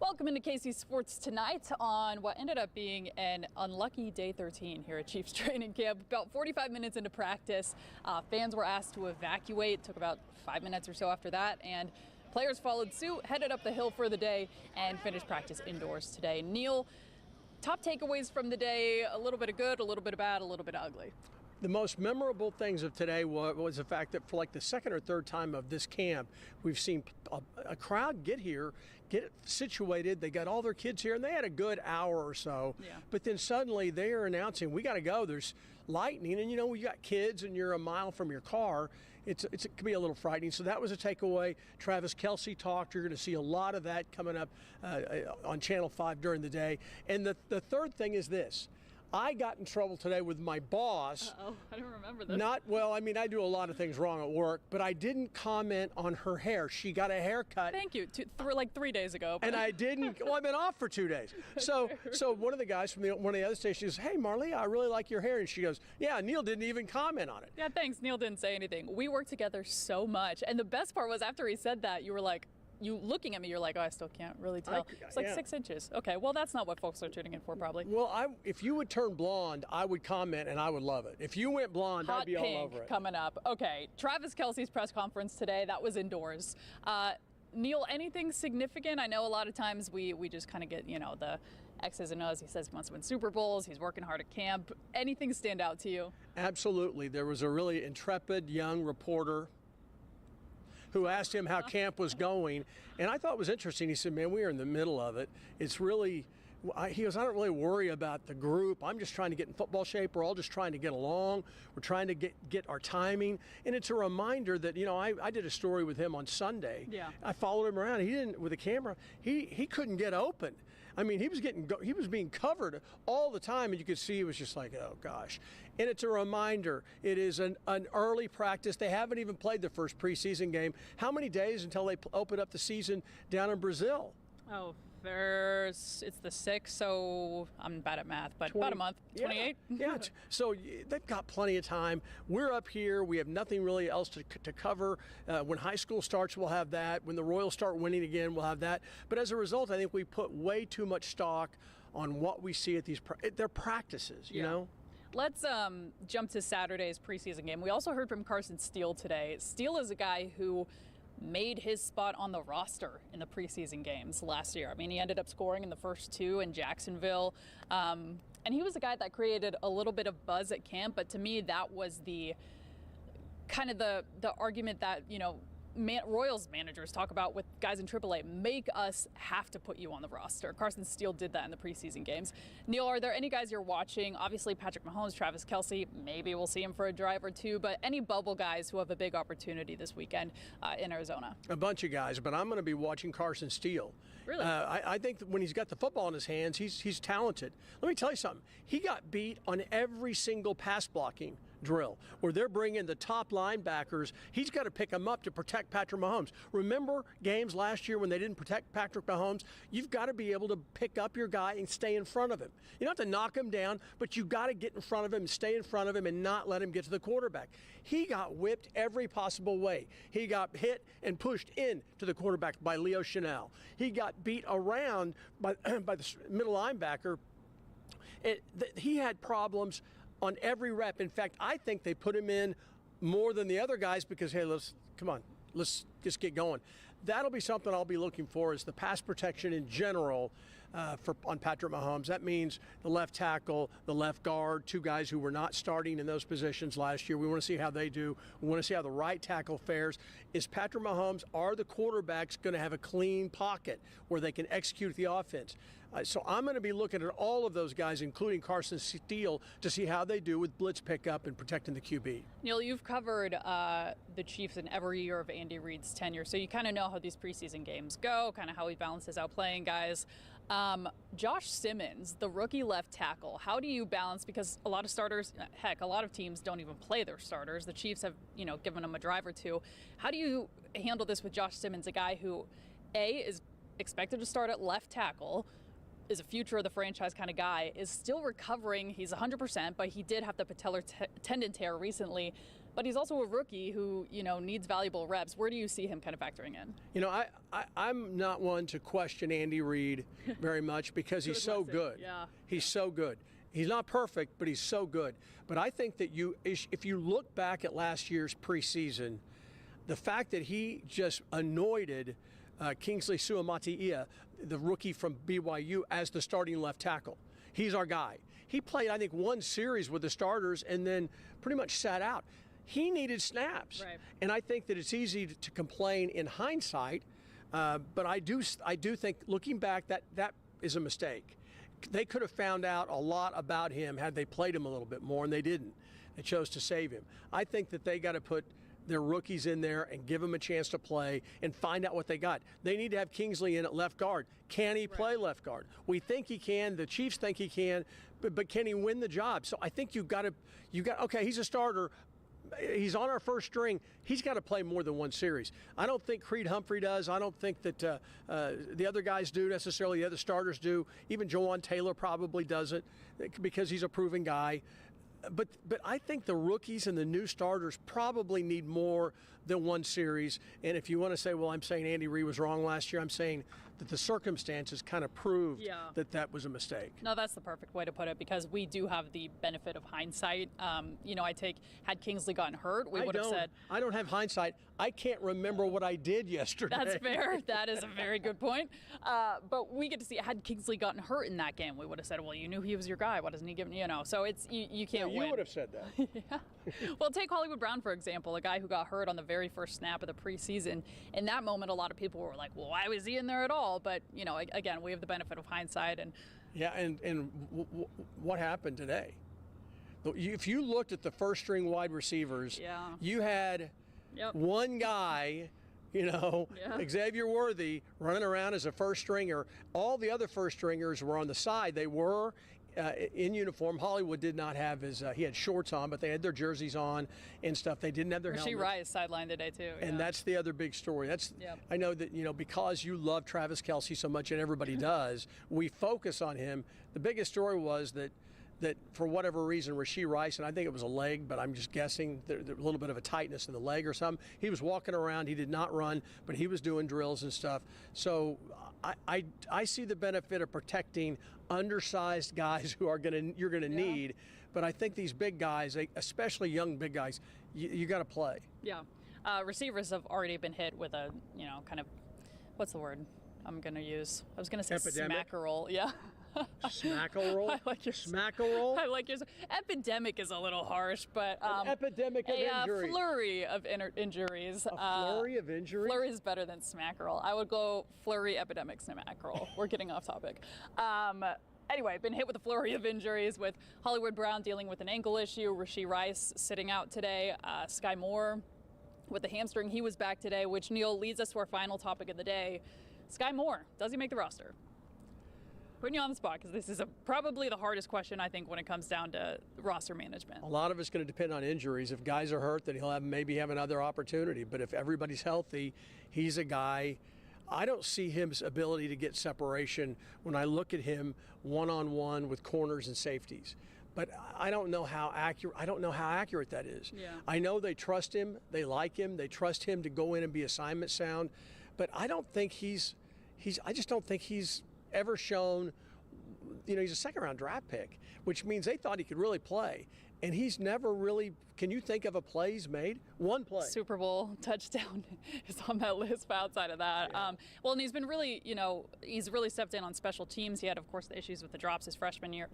Welcome into KC Sports tonight on what ended up being an unlucky day 13 here at Chiefs training camp. About 45 minutes into practice, fans were asked to evacuate. It took about 5 minutes or so after that, and players followed suit, headed up the hill for the day, and finished practice indoors today. Neal, top takeaways from the day: a little bit of good, a little bit of bad, a little bit of ugly. The most memorable things of today was the fact that for like the second or third time of this camp, we've seen a crowd get here, get situated. They got all their kids here, and they had a good hour or so. Yeah. But then suddenly they are announcing, we got to go. There's lightning, and you know, we got kids, and you're a mile from your car. It can be a little frightening. So that was a takeaway. Travis Kelce talked. You're going to see a lot of that coming up on Channel 5 during the day. And the third thing is this. I got in trouble today with my boss. Uh-oh, I don't remember this. I do a lot of things wrong at work, but I didn't comment on her hair. She got a haircut. Thank you. Like 3 days ago. And I didn't. Well, I've been off for 2 days. So one of the guys from one of the other stations goes, "Hey, Marleah, I really like your hair." And she goes, "Yeah, Neal didn't even comment on it." Yeah, thanks. Neal didn't say anything. We work together so much. And the best part was after he said that, you were like, you looking at me, you're like, oh, I still can't really tell. It's like 6 inches. Okay, well, that's not what folks are tuning in for, probably. Well, if you would turn blonde, I would comment and I would love it. If you went blonde, I'd be all over it. Coming up. Okay, Travis Kelce's press conference today, that was indoors. Neal, anything significant? I know a lot of times we just kind of get, the X's and O's. He says he wants to win Super Bowls. He's working hard at camp. Anything stand out to you? Absolutely. There was a really intrepid young reporter who asked him how camp was going. And I thought it was interesting. He said, man, we are in the middle of it. It's really, he goes, I don't really worry about the group. I'm just trying to get in football shape. We're all just trying to get along. We're trying to get our timing. And it's a reminder that, I did a story with him on Sunday. Yeah. I followed him around. He didn't, with the camera, he couldn't get open. I mean, he was being covered all the time, and you could see he was just like, oh gosh. And it's a reminder. It is an early practice. They haven't even played the first preseason game. How many days until they open up the season down in Brazil? Oh, it's the 6th, so I'm bad at math, but about a month, 28? Yeah, so they've got plenty of time. We're up here. We have nothing really else to cover. When high school starts, we'll have that. When the Royals start winning again, we'll have that. But as a result, I think we put way too much stock on what we see at their practices, you know? Let's jump to Saturday's preseason game. We also heard from Carson Steele today. Steele is a guy who made his spot on the roster in the preseason games last year. I mean, he ended up scoring in the first 2 in Jacksonville. And he was a guy that created a little bit of buzz at camp. But to me, that was the kind of the argument that, Royals managers talk about with guys in AAA, make us have to put you on the roster. Carson Steele did that in the preseason games. Neal, are there any guys you're watching? Obviously, Patrick Mahomes, Travis Kelce, maybe we'll see him for a drive or two, but any bubble guys who have a big opportunity this weekend in Arizona? A bunch of guys, but I'm going to be watching Carson Steele. Really? I think that when he's got the football in his hands, he's talented. Let me tell you something. He got beat on every single pass blocking drill where they're bringing the top linebackers. He's got to pick them up to protect Patrick Mahomes. Remember games last year when they didn't protect Patrick Mahomes? You've got to be able to pick up your guy and stay in front of him. You don't have to knock him down, but you got to get in front of him and stay in front of him and not let him get to the quarterback. He got whipped every possible way. He got hit and pushed in to the quarterback by Leo Chanel. He got beat around by the middle linebacker. He had problems on every rep. In fact, I think they put him in more than the other guys because, hey, let's just get going. That'll be something I'll be looking for, is the pass protection in general on Patrick Mahomes. That means the left tackle, the left guard, 2 guys who were not starting in those positions last year. We want to see how they do. We want to see how the right tackle fares. Is Patrick Mahomes, are the quarterbacks going to have a clean pocket where they can execute the offense? So I'm going to be looking at all of those guys, including Carson Steele, to see how they do with blitz pickup and protecting the QB. Neal, you've covered the Chiefs in every year of Andy Reid's tenure, so you kind of know how these preseason games go, kind of how he balances out playing guys. Josh Simmons, the rookie left tackle, how do you balance, because a lot of starters, heck, a lot of teams don't even play their starters. The Chiefs have, given them a drive or two. How do you handle this with Josh Simmons, a guy who, A, is expected to start at left tackle, is a future of the franchise kind of guy, is still recovering. He's 100%, but he did have the patellar tendon tear recently. but he's also a rookie who, needs valuable reps. Where do you see him kind of factoring in? I'm not one to question Andy Reid very much because he's so good. Yeah. He's so good. He's not perfect, but he's so good. But I think that if you look back at last year's preseason, the fact that he just anointed Kingsley Suamataia, the rookie from BYU, as the starting left tackle. He's our guy. He played, I think, one series with the starters and then pretty much sat out. He needed snaps. Right. And I think that it's easy to complain in hindsight, but I do think, looking back, that is a mistake. They could have found out a lot about him had they played him a little bit more, and they didn't. They chose to save him. I think that they got to put their rookies in there and give them a chance to play and find out what they got. They need to have Kingsley in at left guard. Can he play left guard? We think he can. The Chiefs think he can, but can he win the job? So I think okay, he's a starter. He's on our first string. He's got to play more than one series. I don't think Creed Humphrey does. I don't think that the other guys do necessarily. The other starters do. Even Jawan Taylor probably doesn't because he's a proven guy. But I think the rookies and the new starters probably need more than one series. And if you want to say, well, I'm saying Andy Reid was wrong last year, I'm saying that the circumstances kind of proved that was a mistake. No, that's the perfect way to put it, because we do have the benefit of hindsight. I take, had Kingsley gotten hurt, we would have said. I don't have hindsight. I can't remember what I did yesterday. That's fair. That is a very good point. But we get to see, had Kingsley gotten hurt in that game, we would have said, well, you knew he was your guy. Why doesn't he give, So it's, you can't win. You would have said that. Yeah. Well, take Hollywood Brown, for example, a guy who got hurt on the very first snap of the preseason. In that moment, a lot of people were like, well, why was he in there at all? But, again, we have the benefit of hindsight. And what happened today? If you looked at the first string wide receivers, you had one guy, Xavier Worthy running around as a first stringer. All the other first stringers were on the side. They were in uniform. Hollywood did not have he had shorts on, but they had their jerseys on and stuff. They didn't have their helmets. Rashee Rice sidelined today too. And that's the other big story. I know that, because you love Travis Kelce so much, and everybody does, we focus on him. The biggest story was that for whatever reason, Rashee Rice, and I think it was a leg, but I'm just guessing, there's a little bit of a tightness in the leg or something. He was walking around. He did not run, but he was doing drills and stuff. So I see the benefit of protecting undersized guys who you're gonna need. But I think these big guys, especially young big guys, you got to play. Yeah. Receivers have already been hit with a, kind of, what's the word I'm going to use? I was going to say epidemic? smackerel. Yeah. Smackerel? I like your smackerel? I like your epidemic is a little harsh, but an epidemic of injury. A flurry of injuries. A flurry of injuries? Flurry is better than smackerel. I would go flurry, epidemic, smackerel. We're getting off topic. Anyway, been hit with a flurry of injuries, with Hollywood Brown dealing with an ankle issue, Rashee Rice sitting out today, Sky Moore with the hamstring. He was back today, which, Neal, leads us to our final topic of the day. Sky Moore, does he make the roster? Putting you on the spot, because this is probably the hardest question, I think, when it comes down to roster management. A lot of it's going to depend on injuries. If guys are hurt, then he'll maybe have another opportunity. But if everybody's healthy, he's a guy. I don't see his ability to get separation when I look at him one-on-one with corners and safeties. But I don't know how accurate that is. Yeah. I know they trust him, they like him, they trust him to go in and be assignment sound. But I don't think I just don't think he's ever shown, he's a second-round draft pick, which means they thought he could really play. And he's never really, can you think of a play he's made? One play. Super Bowl touchdown is on that list, but outside of that. Yeah. And he's been really, he's really stepped in on special teams. He had, of course, the issues with the drops his freshman year,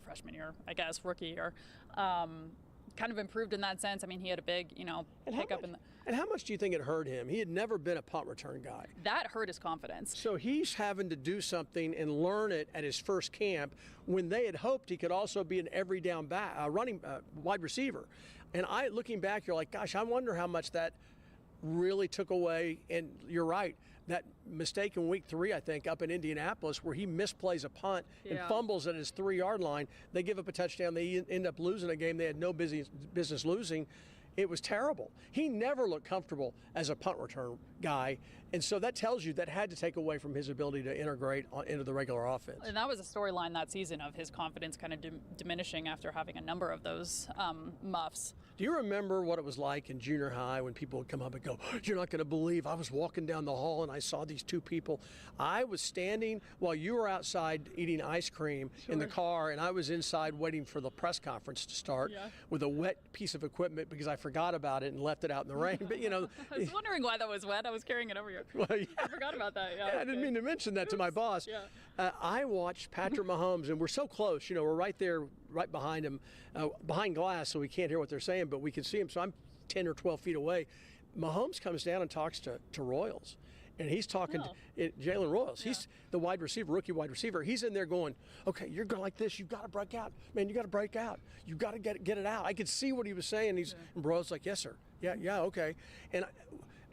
I guess, rookie year. Kind of improved in that sense. I mean, he had a big, hiccup in the... And how much do you think it hurt him? He had never been a punt return guy. That hurt his confidence. So he's having to do something and learn it at his first camp when they had hoped he could also be an every down running wide receiver. And looking back, you're like, gosh, I wonder how much that really took away. And you're right. That mistake in week 3, I think, up in Indianapolis, where he misplays a punt and fumbles at his 3-yard line. They give up a touchdown. They end up losing a game they had no business losing. It was terrible. He never looked comfortable as a punt return guy. And so that tells you that had to take away from his ability to integrate into the regular offense. And that was a storyline that season of his confidence kind of diminishing after having a number of those muffs. Do you remember what it was like in junior high when people would come up and go, "You're not going to believe I was walking down the hall and I saw these two people." I was standing while you were outside eating ice cream in the car, and I was inside waiting for the press conference to start with a wet piece of equipment because I forgot about it and left it out in the rain. But, you know. I was wondering why that was wet. I was carrying it over here. Well, yeah. I forgot about that. Yeah, I didn't mean to mention that to my boss. Yeah. I watched Patrick Mahomes, and we're so close. You know, we're right there, right behind him, behind glass, so we can't hear what they're saying, but we can see him. So I'm 10 or 12 feet away. Mahomes comes down and talks to Royals. And he's talking to Jalen Royals. Yeah. He's the wide receiver, rookie wide receiver. He's in there going, "Okay, you're going like this. You've got to break out. Man, you got to break out. You've got to get it out." I could see what he was saying. And Royals like, "Yes, sir. Yeah, okay." And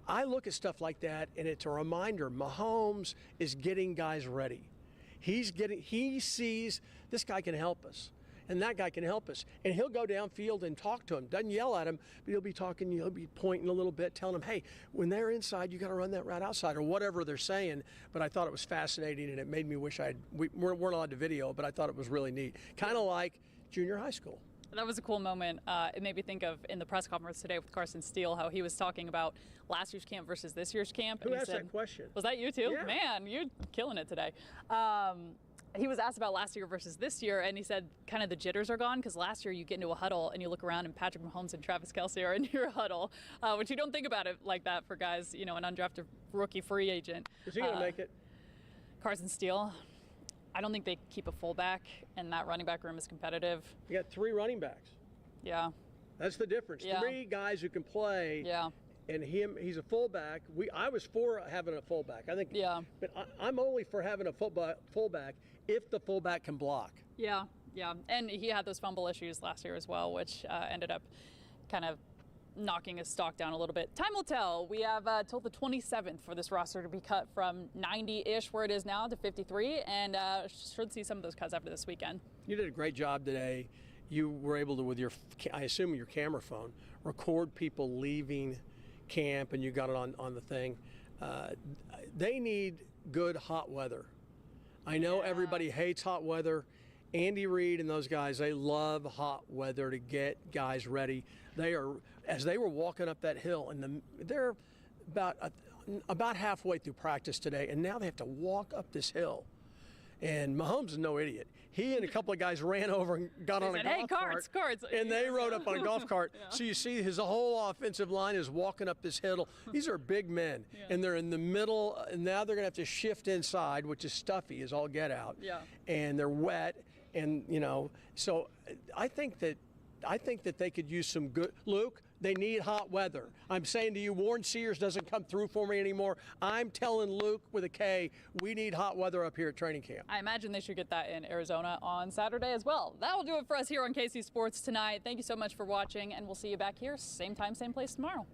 I look at stuff like that, and it's a reminder Mahomes is getting guys ready. He sees this guy can help us. And that guy can help us. And he'll go downfield and talk to him. Doesn't yell at him, but he'll be talking, he'll be pointing a little bit, telling him, "Hey, when they're inside, you got to run that route outside," or whatever they're saying. But I thought it was fascinating, and it made me wish we weren't allowed to video, but I thought it was really neat. Kind of like junior high school. That was a cool moment. It made me think of in the press conference today with Carson Steele, how he was talking about last year's camp versus this year's camp. Who asked that question? Was that you too? Yeah. Man, you're killing it today. He was asked about last year versus this year, and he said kind of the jitters are gone because last year you get into a huddle and you look around and Patrick Mahomes and Travis Kelce are in your huddle, which you don't think about it like that for guys, you know, an undrafted rookie free agent. Is he going to make it? Carson Steele, I don't think they keep a fullback, and that running back room is competitive. You got 3 running backs. Yeah. That's the difference. Yeah. 3 guys who can play. Yeah. And he's a fullback. I was for having a fullback. I think. Yeah. But I'm only for having a fullback if the fullback can block. Yeah, yeah. And he had those fumble issues last year as well, which ended up kind of knocking his stock down a little bit. Time will tell. We have till the 27th for this roster to be cut from 90-ish, where it is now, to 53, and should see some of those cuts after this weekend. You did a great job today. You were able to, with your, I assume your camera phone, record people leaving camp, and you got it on the thing. They need good hot weather. I know everybody hates hot weather. Andy Reid and those guys, they love hot weather to get guys ready. They are, as they were walking up that hill, and they're about halfway through practice today, and now they have to walk up this hill. And Mahomes is no idiot. He and a couple of guys ran over and got on a golf cart. Carts. And they rode up on a golf cart. So you see his whole offensive line is walking up this hill. These are big men. And they're in the middle. And now they're going to have to shift inside, which is stuffy as all get out. And they're wet. And, you know, so I think that they could use some good. Luke, they need hot weather. I'm saying to you, Warren Sears doesn't come through for me anymore. I'm telling Luke with a K, we need hot weather up here at training camp. I imagine they should get that in Arizona on Saturday as well. That will do it for us here on KC Sports tonight. Thank you so much for watching, and we'll see you back here, same time, same place tomorrow.